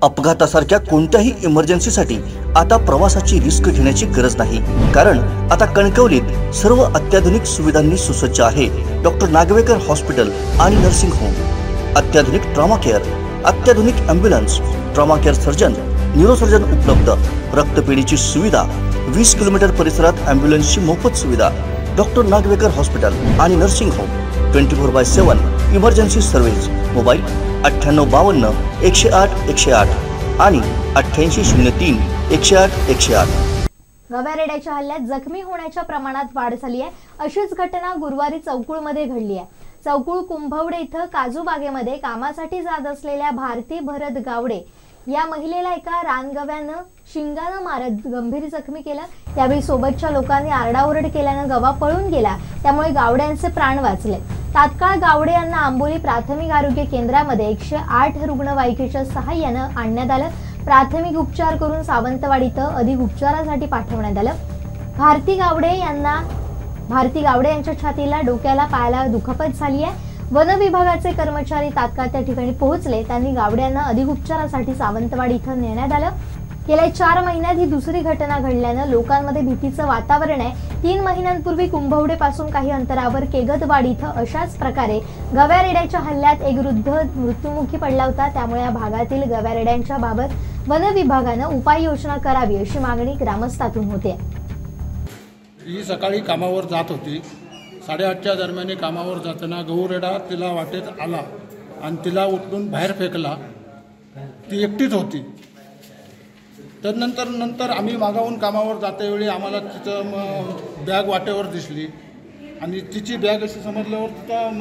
अपघातासारख्या कोणत्याही इमर्जन्सीसाठी आता प्रवासाची रिस्क घेण्याची गरज नाही, कारण आता कणकवलीत सर्व अत्याधुनिक सुविधांनी सुसज्ज आहे डॉक्टर नागवेकर हॉस्पिटल आणि नर्सिंग होम। अत्याधुनिक ट्रॉमा केअर, अत्याधुनिक ambulance, trauma care surgeon, neurosurgeon उपलब्ध, रक्तपेढीची सुविधा, 20 किलोमीटर परिसरात ॲम्ब्युलन्सची मोफत सुविधा। डॉक्टर नागवेकर हॉस्पिटल आणि nursing home 24/7 emergency service. Mobile 9852 108 108 आणि 8803 108 108। गव्या रेड्याच्या हल्ल्यात जखमी होण्याच्या प्रमाणात वाढ झाली आहे। अशीच घटना गुरुवारी चौकुळमध्ये घडली आहे। चौकुळ कुंभवडे इथं काजू बागेमध्ये कामासाठी जात असलेल्या भारती भरत गावडे या महिलेला एका रानगव्यानं शिंगानं मारत गंभीर जखमी केलं। त्यावेळी सोबतच्या लोकांनी आरडाओरड केल्यानं गवा पळून गेला, त्यामुळे गावड्यांचे प्राण वाचले। तात्काळ गावडे यांना आंबोली प्राथमिक आरोग्य केंद्रामध्ये 108 रुग्णवाहिकेच्या सहाय्यानं आणण्यात आलं। प्राथमिक उपचार करून सावंतवाडी इथं अधिक उपचारासाठी पाठवण्यात आलं। भारती गावडे यांच्या छातीला, डोक्याला, पायाला दुखापत झाली आहे। वन विभागाचे कर्मचारी तात्काळ त्या ठिकाणी पोहोचले। त्यांनी गावड्यांना अधिक उपचारासाठी सावंतवाडी इथं नेण्यात आलं। गेल्या 4 महिन्यात ही दुसरी घटना घडल्यानं लोकांमध्ये भीतीचं वातावरण आहे। 3 महिन्यांपूर्वी कुंभवडे पासून काही अंतरावर केगतवाडी इथं अशाच प्रकारे गव्या रेड्याच्या हल्ल्यात एक वृद्ध मृत्युमुखी पडला होता। त्यामुळे या भागातील गव्या रेड्यांच्या बाबत वन विभागानं उपाययोजना करावी अशी मागणी ग्रामस्थातून होते। ही सकाळी कामावर जात होती। 8:30च्या दरम्यान कामावर जाताना गौरेडा तिला वाटेत आला आणि तिला उठून बाहेर फेकला। ती एकटीच होती। नंतर आम्ही मागावून कामावर जातेवेळी आम्हाला तिचं बॅग वाटेवर दिसली आणि तिची बॅग अशी समजल्यावर तिथं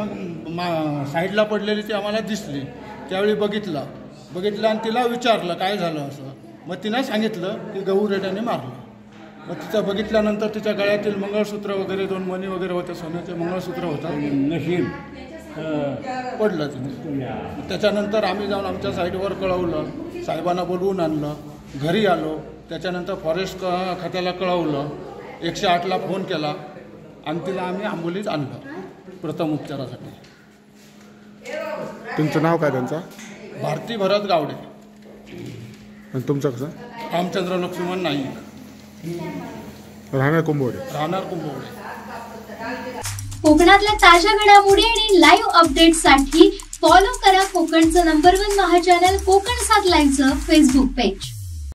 मग साईडला पडलेली ती आम्हाला दिसली। त्यावेळी बघितलं आणि तिला विचारलं काय झालं असं। मग तिनं सांगितलं की गौरेड्याने मारलं। मग तिचं बघितल्यानंतर तिच्या गळ्यातील मंगळसूत्र वगैरे 2 मणी वगैरे होते, सोन्याचे मंगळसूत्र होतं, नशीब पडलं तिने। त्याच्यानंतर आम्ही जाऊन आमच्या साईडवर कळवलं, साहेबांना बोलवून आणलं, घरी आलो। त्याच्यानंतर फॉरेस्ट खात्याला कळवलं, 108ला फोन केला आणि तिला आम्ही आंबोलीत आणलं प्रथम उपचारासाठी। तुमचं नाव काय त्यांचं? भारती भरत गावडे। आणि तुमचं कसं? रामचंद्र लक्ष्मण नाईक, राहणार कुंभवडे। कोकणातल्या ताज्या घडामोडी आणि लाईव्ह अपडेट्ससाठी फॉलो करा कोकणचं नंबर 1 महा चॅनल कोकण 7 लाईव्हचं फेसबुक पेज।